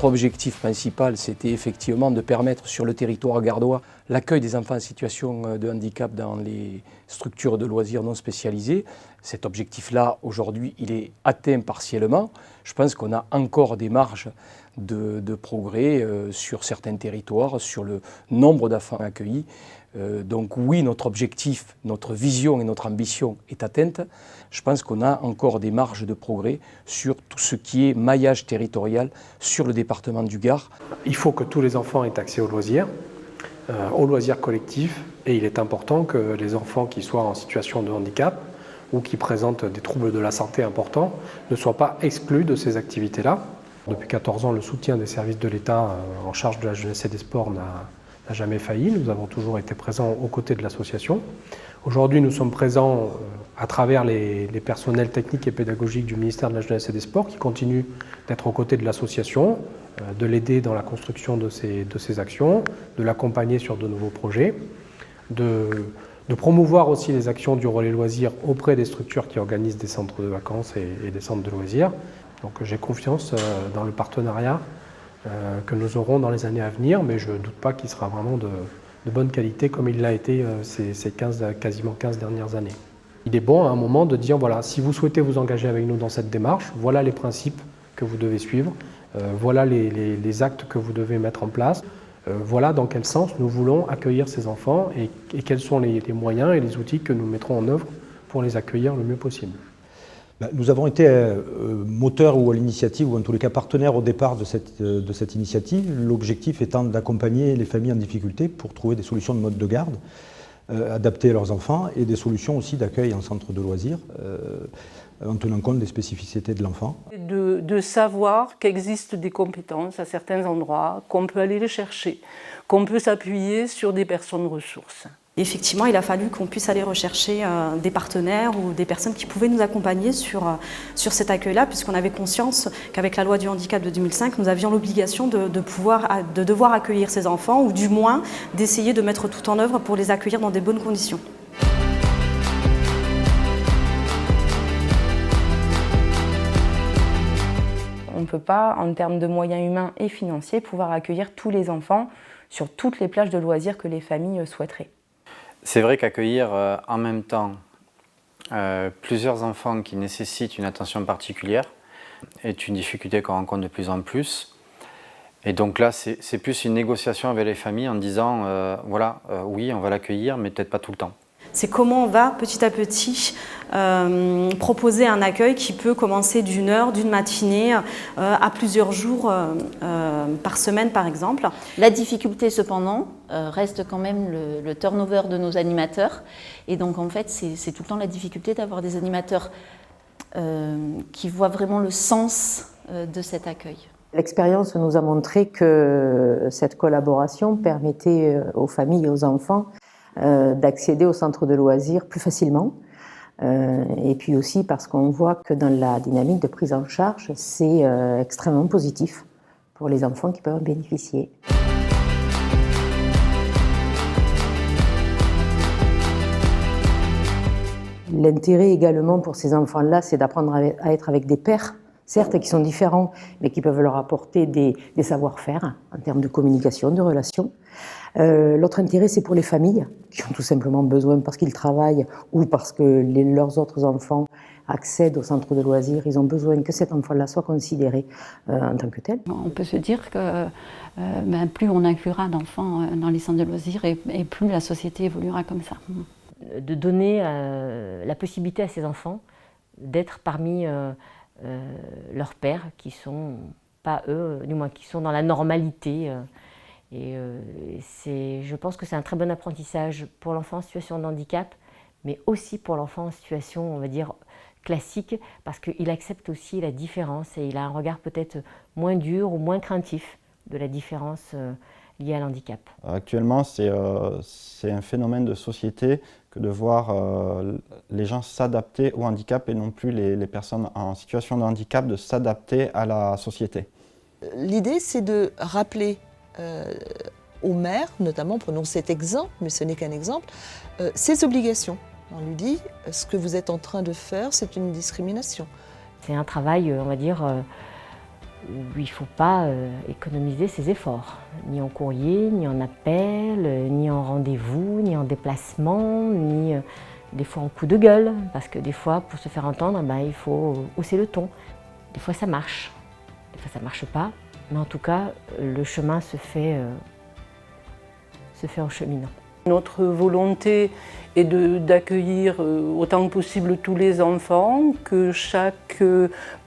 Notre objectif principal, c'était effectivement de permettre sur le territoire gardois l'accueil des enfants en situation de handicap dans les structures de loisirs non spécialisées. Cet objectif-là, aujourd'hui, il est atteint partiellement. Je pense qu'on a encore des marges de progrès sur certains territoires, sur le nombre d'enfants accueillis. Donc oui, notre objectif, notre vision et notre ambition est atteinte. Je pense qu'on a encore des marges de progrès sur tout ce qui est maillage territorial sur le département du Gard. Il faut que tous les enfants aient accès aux loisirs collectifs, et il est important que les enfants qui soient en situation de handicap ou qui présentent des troubles de la santé importants ne soient pas exclus de ces activités-là. Depuis 14 ans, le soutien des services de l'État en charge de la jeunesse et des sports n'a jamais failli. Nous avons toujours été présents aux côtés de l'association. Aujourd'hui, nous sommes présents à travers les personnels techniques et pédagogiques du ministère de la Jeunesse et des Sports qui continuent d'être aux côtés de l'association, de l'aider dans la construction de ses actions, de l'accompagner sur de nouveaux projets, de promouvoir aussi les actions du relais loisirs auprès des structures qui organisent des centres de vacances et des centres de loisirs. Donc j'ai confiance dans le partenariat que nous aurons dans les années à venir, mais je ne doute pas qu'il sera vraiment de bonne qualité comme il l'a été ces quasiment 15 dernières années. Il est bon à un moment de dire, voilà, si vous souhaitez vous engager avec nous dans cette démarche, voilà les principes que vous devez suivre, voilà les actes que vous devez mettre en place, voilà dans quel sens nous voulons accueillir ces enfants et quels sont les moyens et les outils que nous mettrons en œuvre pour les accueillir le mieux possible. Nous avons été moteurs ou à l'initiative, ou en tous les cas partenaires au départ de cette initiative, l'objectif étant d'accompagner les familles en difficulté pour trouver des solutions de mode de garde adaptées à leurs enfants et des solutions aussi d'accueil en centre de loisirs en tenant compte des spécificités de l'enfant. De savoir qu'existent des compétences à certains endroits, qu'on peut aller les chercher, qu'on peut s'appuyer sur des personnes ressources. Effectivement, il a fallu qu'on puisse aller rechercher des partenaires ou des personnes qui pouvaient nous accompagner sur cet accueil-là, puisqu'on avait conscience qu'avec la loi du handicap de 2005, nous avions l'obligation de devoir accueillir ces enfants, ou du moins d'essayer de mettre tout en œuvre pour les accueillir dans des bonnes conditions. On ne peut pas, en termes de moyens humains et financiers, pouvoir accueillir tous les enfants sur toutes les plages de loisirs que les familles souhaiteraient. C'est vrai qu'accueillir en même temps plusieurs enfants qui nécessitent une attention particulière est une difficulté qu'on rencontre de plus en plus. Et donc là, c'est plus une négociation avec les familles en disant voilà, oui, on va l'accueillir, mais peut-être pas tout le temps. C'est comment on va petit à petit proposer un accueil qui peut commencer d'une heure, d'une matinée à plusieurs jours par semaine par exemple. La difficulté cependant reste quand même le turnover de nos animateurs, et donc en fait c'est tout le temps la difficulté d'avoir des animateurs qui voient vraiment le sens de cet accueil. L'expérience nous a montré que cette collaboration permettait aux familles et aux enfants d'accéder au centre de loisirs plus facilement. Et puis aussi parce qu'on voit que dans la dynamique de prise en charge, c'est extrêmement positif pour les enfants qui peuvent en bénéficier. L'intérêt également pour ces enfants-là, c'est d'apprendre à être avec des pairs, certes qui sont différents, mais qui peuvent leur apporter des savoir-faire en termes de communication, de relations. L'autre intérêt, c'est pour les familles qui ont tout simplement besoin, parce qu'ils travaillent ou parce que leurs autres enfants accèdent au centre de loisirs, ils ont besoin que cet enfant-là soit considéré en tant que tel. On peut se dire que plus on inclura d'enfants dans les centres de loisirs et plus la société évoluera comme ça. De donner la possibilité à ces enfants d'être parmi leurs pairs qui sont pas eux, du moins qui sont dans la normalité. Je pense que c'est un très bon apprentissage pour l'enfant en situation de handicap, mais aussi pour l'enfant en situation, on va dire, classique, parce qu'il accepte aussi la différence et il a un regard peut-être moins dur ou moins craintif de la différence liée à l'handicap. Actuellement, c'est un phénomène de société que de voir les gens s'adapter au handicap et non plus les personnes en situation de handicap de s'adapter à la société. L'idée, c'est de rappeler aux mères, notamment, prenons cet exemple, mais ce n'est qu'un exemple, ses obligations. On lui dit, ce que vous êtes en train de faire, c'est une discrimination. C'est un travail, on va dire, où il ne faut pas économiser ses efforts, ni en courrier, ni en appel, ni en rendez-vous, ni en déplacement, ni des fois en coup de gueule, parce que des fois, pour se faire entendre, il faut hausser le ton. Des fois ça marche, des fois ça ne marche pas, mais en tout cas, le chemin se fait en cheminant. Notre volonté est d'accueillir autant que possible tous les enfants, que chaque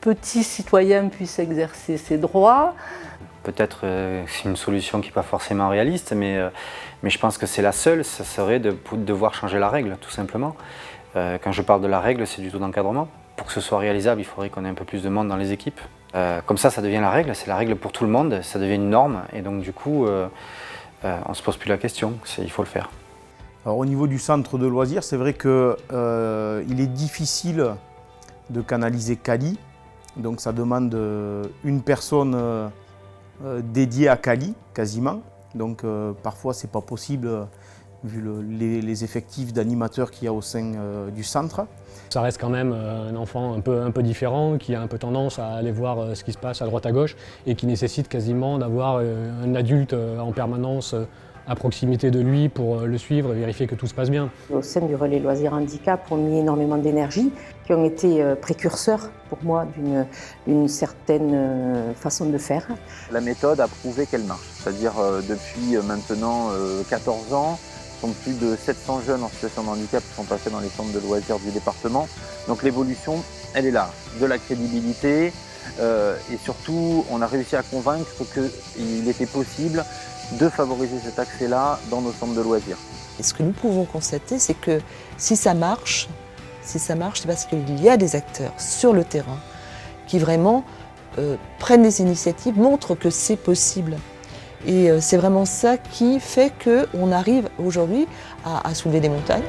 petit citoyen puisse exercer ses droits. Peut-être c'est une solution qui n'est pas forcément réaliste, mais je pense que c'est la seule, ça serait de devoir changer la règle, tout simplement. Quand je parle de la règle, c'est du taux d'encadrement. Pour que ce soit réalisable, il faudrait qu'on ait un peu plus de monde dans les équipes. Comme ça devient la règle, c'est la règle pour tout le monde, ça devient une norme, et donc du coup, on ne se pose plus la question, il faut le faire. Alors, au niveau du centre de loisirs, c'est vrai qu'il est difficile de canaliser Cali, donc ça demande une personne dédiée à Cali, quasiment. Donc parfois c'est pas possible vu les effectifs d'animateurs qu'il y a au sein du centre. Ça reste quand même un enfant un peu différent, qui a un peu tendance à aller voir ce qui se passe à droite à gauche et qui nécessite quasiment d'avoir un adulte en permanence à proximité de lui pour le suivre et vérifier que tout se passe bien. Au sein du relais loisirs handicap, on mis énormément d'énergie, qui ont été précurseurs pour moi d'une certaine façon de faire. La méthode a prouvé qu'elle marche, c'est-à-dire depuis maintenant 14 ans, ce sont plus de 700 jeunes en situation de handicap qui sont passés dans les centres de loisirs du département. Donc l'évolution, elle est là, de la crédibilité et surtout on a réussi à convaincre qu'il était possible de favoriser cet accès-là dans nos centres de loisirs. Et ce que nous pouvons constater, c'est que si ça marche, c'est parce qu'il y a des acteurs sur le terrain qui vraiment prennent des initiatives, montrent que c'est possible. Et c'est vraiment ça qui fait qu'on arrive aujourd'hui à soulever des montagnes.